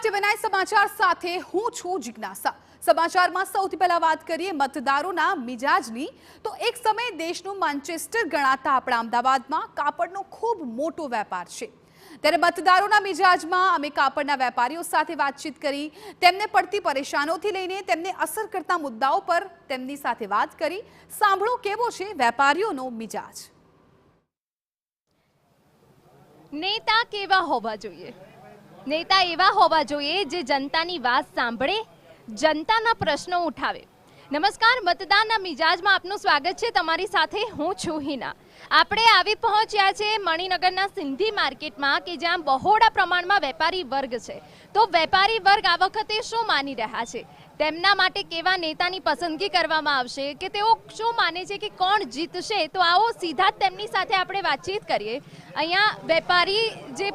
ટીવીના સમાચાર સાથે હું છું જિજ્ઞાસા। સમાચારમાં સૌથી પહેલા વાત કરીએ મતદારોના મિજાજની તો એક સમય દેશનું માન્ચેસ્ટર ગણાતા આપણા અમદાવાદમાં કાપડનો ખૂબ મોટો વેપાર છે। ત્યારે મતદારોના મિજાજમાં અમે કાપડના વેપારીઓ સાથે વાતચીત કરી, તેમને પડતી પરેશાનીઓથી લઈને તેમને અસર કરતા મુદ્દાઓ પર તેમની સાથે વાત કરી। સાંભળો કેવો છે વેપારીઓનો મિજાજ। नेता केवा होवा जोईए? नेता एवा होवा जोईए जे जनतानी वात सांभळे, जनताना प्रश्नो उठावे। नमस्कार, मतदानना मिजाजमां आपनुं स्वागत छे। तमारी साथे हुं छुं हिना। आपणे आवी पहोंच्या छे मणिनगरना सिंधी मार्केटमां के ज्यां बहोळा प्रमाणमां वेपारी वर्ग छे। तो वेपारी वर्ग आ वखते शुं मानी रह्या छे, તેમના માટે કેવા નેતાની પસંદગી કરવામાં આવશે કે તેઓ શું માને છે કે કોણ જીતશે? તો આવો સીધા જ તેમની સાથે આપણે વાતચીત કરીએ। અહીંયા વેપારી જે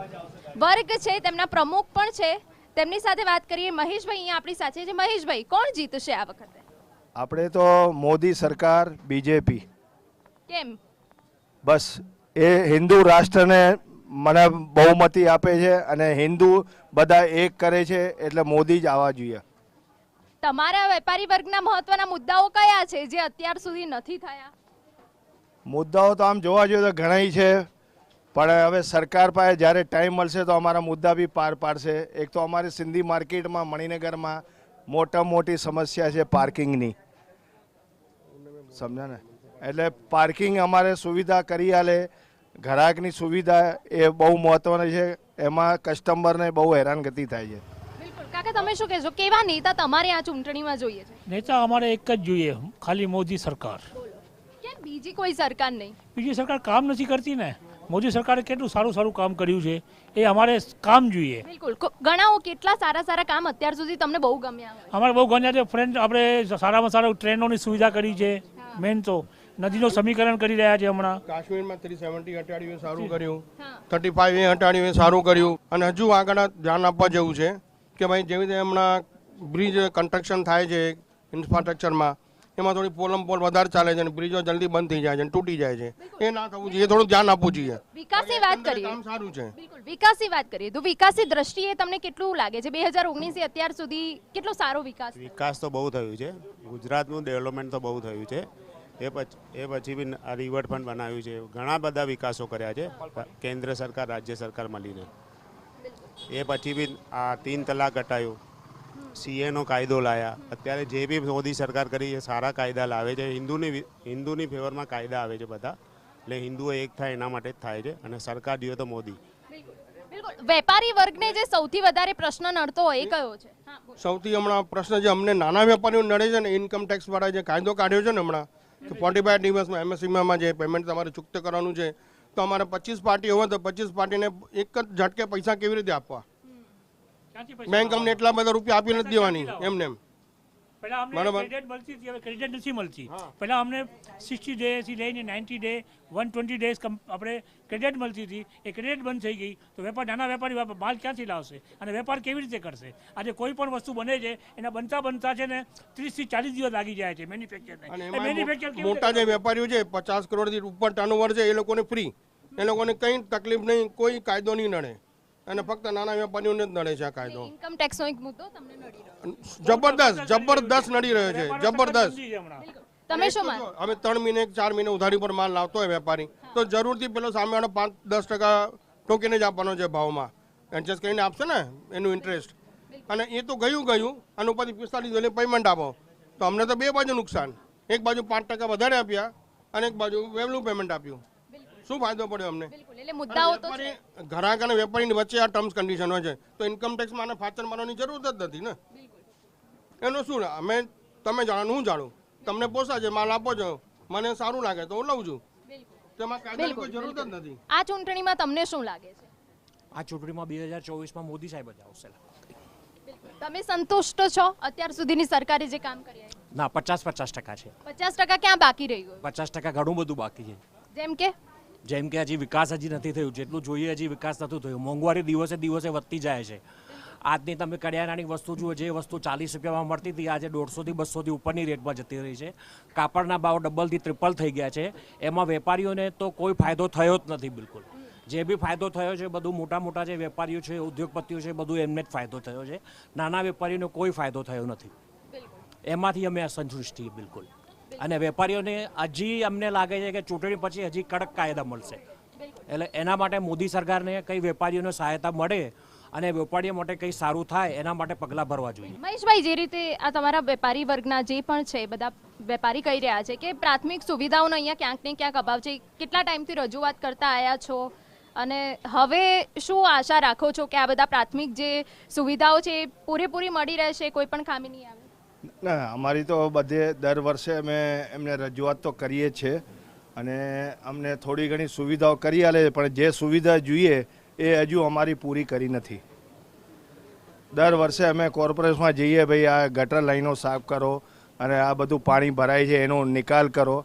વર્ગ છે તેમના પ્રમુખ પણ છે, તેમની સાથે વાત કરીએ। મહેશભાઈ અહીંયા આપણી સાથે છે। મહેશભાઈ, કોણ જીતશે આ વખતે? આપણે તો મોદી સરકાર, બીજેપી। કેમ? બસ એ હિન્દુ રાષ્ટ્રને મને બહુમતી આપે છે અને હિન્દુ બધા એક કરે છે, એટલે મોદી જ આવવા જોઈએ। તમારા વેપારી વર્ગના મહત્વના મુદ્દાઓ કયા છે જે અત્યાર સુધી નથી થયા? મુદ્દાઓ તો આમ જોવા જોઈએ તો ઘણા છે, પણ હવે સરકાર પાસે જ્યારે ટાઈમ મળશે તો અમારા મુદ્દા બી પાર પાડશે। એક તો અમારી સિંધી માર્કેટમાં મણિનગરમાં મોટી સમસ્યા છે પાર્કિંગની, સમજ્યા ને? એટલે પાર્કિંગ અમારે સુવિધા કરી આલે, ગ્રાહકની સુવિધા એ બહુ મહત્વની છે, એમાં કસ્ટમરને બહુ હેરાનગતિ થાય છે। કાકા, તમે શું કહેશો, કેવા નેતા તમારે આ ચૂંટણીમાં જોઈએ છે? નેતા અમારે એક જ જોઈએ, ખાલી મોદી સરકાર। કેમ બીજી કોઈ સરકાર નહીં? બીજી સરકાર કામ નથી કરતી ને। મોદી સરકારે કેટલું સારું કામ કર્યું છે, એ અમારે કામ જોઈએ। બિલકુલ, ગણાવો કેટલા સારા કામ અત્યાર સુધી તમને બહુ ગમ્યા હોય? અમારે બહુ ગમ્યા છે ફ્રેન્ડ। આપણે સારામાં સારું ટ્રેનોની સુવિધા કરી છે, મેન તો નદીનું સમીકરણ કરી રહ્યા છે હમણાં। કાશ્મીરમાં 370 હટાડ્યું એ સારું કર્યું, 35 એ હટાડ્યું એ સારું કર્યું, અને હજુ આગળ ધ્યાન આપવા જેવું છે કે ભાઈ જેવી રીતે હમણાં બ્રિજ કન્સ્ટ્રક્શન થાય છે ઇન્ફ્રાસ્ટ્રક્ચરમાં, એમાં થોડી પોલ વધારે ચાલે છે અને બ્રિજો જલ્દી બંધ થઈ જાય છે અને તૂટી જાય છે। એ ના થવું જોઈએ, થોડું ધ્યાન આપવું જોઈએ। વિકાસની વાત કરીએ, કામ સારું છે। બિલકુલ, વિકાસની વાત કરીએ તો વિકાસની દ્રષ્ટિએ તમને કેટલું લાગે છે 2019 થી અત્યાર સુધી કેટલો સારો વિકાસ? વિકાસ તો બહુ થયું છે, ગુજરાતનું ડેવલપમેન્ટ તો બહુ થયું છે। એ પછી બી આ રિવરફ્રન્ટ બનાવ્યું છે, ઘણા બધા વિકાસો કર્યા છે કેન્દ્ર સરકાર રાજ્ય સરકાર મળીને। એ પછી બી આ 3 તલાક હટાયું, સીએનો કાયદો લાયા, અત્યારે જે બી મોદી સરકાર કરી એ સારા કાયદા લાવે છે, હિન્દુની ફેવરમાં કાયદા આવે છે બધા, એટલે હિન્દુઓ એક થાય એના માટે જ થાય છે, અને સરકાર જોઈએ તો મોદી। બિલકુલ, વેપારી વર્ગને જે સૌથી વધારે પ્રશ્ન નડતો હોય એ કયો છે? સૌથી હમણાં પ્રશ્ન જે અમને નાના વેપારીઓ નડે છે ને, ઇન્કમ ટેક્સ વાળા જે કાયદો કાઢ્યો છે ને હમણાં કે 45 દિવસમાં એમએસસીમાં જે પેમેન્ટ તમારે ચૂકતે કરવાનું છે, તો અમારે 25 પાર્ટી હોય તો 25 પાર્ટીને એક જ ઝટકે પૈસા કેવી રીતે આપવા? બેંક અમને એટલા બધા રૂપિયા આપી નથી દેવાની એમને એમ। પહેલા અમને ક્રેડિટ મળતી હતી, હવે ક્રેડિટ નથી મળતી। પહેલા અમને 60 ડેથી લઈને 90 ડે 120 ડેઝ આપણે ક્રેડિટ મળતી હતી, એ ક્રેડિટ બંધ થઈ ગઈ તો નાના વેપારી માલ ક્યાંથી લાવશે અને વેપાર કેવી રીતે કરશે? આજે કોઈ પણ વસ્તુ બને છે એના બનતા છે ને 30 થી 40 દિવસ લાગી જાય છે મેન્યુફેક્ચર। મોટા જે વેપારીઓ છે 50 કરોડથી ઉપર ટર્નઓવર છે, એ લોકોને ફ્રી, એ લોકોને કંઈ તકલીફ નહીં, કોઈ કાયદો નહીં નડે, અને ફક્ત નાના વેપારીઓને જ નડે છે આ કાયદો। ઇન્કમ ટેક્સનો એક મુદ્દો તમને નડી રહ્યો? જબરદસ્ત નડી રહ્યો છે, જબરદસ્ત। તમે શું માનો? હવે 3 મહિને 4 મહિને ઉધારી પર માલ લાવતો હોય વેપારી, તો જરૂરથી પેલો સામેવાળો 5-10% ટોકીને જ આપવાનો છે ભાવમાં, એડજસ્ટ કરીને આપશે ને એનું ઇન્ટરેસ્ટ, અને એ તો ગયું અને ઉપરથી 45 પેમેન્ટ આપો, તો અમને તો બે બાજુ નુકસાન। એક બાજુ 5% વધારે આપ્યા અને એક બાજુ વહેલું પેમેન્ટ આપ્યું, શું ફાયદો પડ્યો અમને? એટલે મુદ્દાઓ તો ગ્રાહક અને વેપારીની વચ્ચે આ ટર્મ્સ કન્ડિશન હોય છે, તો ઇન્કમ ટેક્સમાં ફાચર મારવાની જરૂર જ નથી ને। એનું શું, તમે જાણો હું જાણું, તમને પોસાય છે, માલ આપો છો, મને સારું લાગે તો હું લઉં છું, તેમાં કાયદાની કોઈ જરૂર જ નથી। આ ચૂંટણીમાં તમને શું લાગે છે? આ ચૂંટણીમાં 2024માં મોદી સાહેબ જ આવશે। તમે સંતુષ્ટ છો અત્યાર સુધીની સરકારે જે કામ કર્યા? ના, 50% છે। 50% ક્યાં બાકી રહી ગયું? 50% ઘણું બધું બાકી છે। જેમ કે હજી વિકાસ હજી નથી થયું, જેટલું જોઈએ હજી વિકાસ નથી થયો। મોંઘવારી દિવસે વધતી જાય છે। આજની તમે કરિયાણાની વસ્તુ જુઓ, જે વસ્તુ 40 રૂપિયામાં મળતી હતી આજે 150 થી 200 થી ઉપરની રેટમાં જતી રહી છે। કાપડના ભાવ ડબલ થી ટ્રિપલ થઈ ગયા છે, એમાં વેપારીઓને તો કોઈ ફાયદો થયો જ નથી બિલકુલ। જે બી ફાયદો થયો છે બધું મોટા મોટા જે વેપારીઓ છે ઉદ્યોગપતિઓ છે બધું એમને જ ફાયદો થયો છે, નાના વેપારીઓને કોઈ ફાયદો થયો નથી. એમાંથી અમે અસંતુષ્ટ છીએ બિલકુલ. અને વેપારીઓને હજી અમને લાગે છે કે ચૂંટણી પછી હજી કડક કાયદા મળશે, એટલે એના માટે મોદી સરકારને કંઈ વેપારીઓને સહાયતા મળે અને વેપારીઓ માટે કંઈ સારું થાય એના માટે પગલાં ભરવા જોઈએ. મહેશભાઈ, જે રીતે આ તમારા વેપારી વર્ગના જે પણ છે બધા વેપારી કહી રહ્યા છે કે પ્રાથમિક સુવિધાઓનો અહીંયા ક્યાંક ને ક્યાંક અભાવ છે, કેટલા ટાઈમથી રજૂઆત કરતા આવ્યા છો અને હવે શું આશા રાખો છો કે આ બધા પ્રાથમિક જે સુવિધાઓ છે એ પૂરેપૂરી મળી રહેશે, કોઈ પણ ખામી નહીં આવે? ના, અમારી તો બધે દર વર્ષે અમે એમને રજૂઆત તો કરીએ જ છે અને અમને થોડી ઘણી સુવિધાઓ કરી આલે છે, પણ જે સુવિધા જોઈએ એ હજુ અમારી પૂરી કરી નથી. દર વર્ષે અમે કોર્પોરેશનમાં જઈએ, ભાઈ આ ગટર લાઈનો સાફ કરો અને આ બધું પાણી ભરાય છે એનો નિકાલ કરો,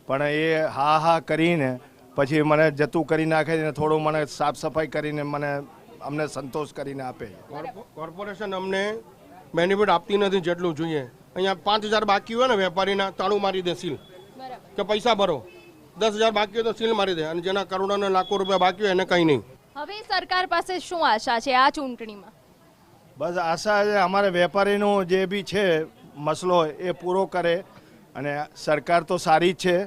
પણ એ હા કરીને પછી મને જતું કરી નાખે છે, થોડું મને સાફ સફાઈ કરીને અમને સંતોષ કરીને આપે છે. કોર્પોરેશન અમને બેનિફિટ આપતી નથી જેટલું જોઈએ. અહીંયા 5,000 બાકી હોય ને વેપારીના તાળું મારી દે સીલ કે પૈસા ભરો, 10,000 બાકી હોય તો સીલ મારી દે, અને જેના કરોડોના લાખો રૂપિયા બાકી હોય એને કંઈ નહીં. હવે સરકાર પાસે શું આશા છે આ ચૂંટણીમાં? બસ આશા છે અમારે વેપારીનો જે બી છે મસલો એ પૂરો કરે, અને સરકાર તો સારી જ છે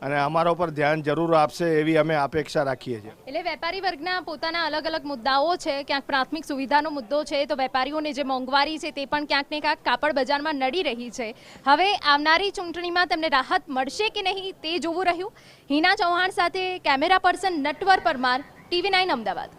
અને અમારા ઉપર ધ્યાન જરૂર આપશે એવી અમે અપેક્ષા રાખીએ છીએ. એટલે વેપારી વર્ગના પોતાના અલગ અલગ મુદ્દાઓ છે, ક્યાંક પ્રાથમિક સુવિધાનો મુદ્દો છે, તો વેપારીઓને જે મોંઘવારી છે તે પણ ક્યાંક ને ક્યાંક કાપડ બજારમાં નડી રહી છે. હવે આવનારી ચૂંટણીમાં તેમને રાહત મળશે કે નહીં તે જોવું રહ્યું. હિના ચૌહાણ સાથે camera person Natwar Parmar, TV9 Ahmedabad.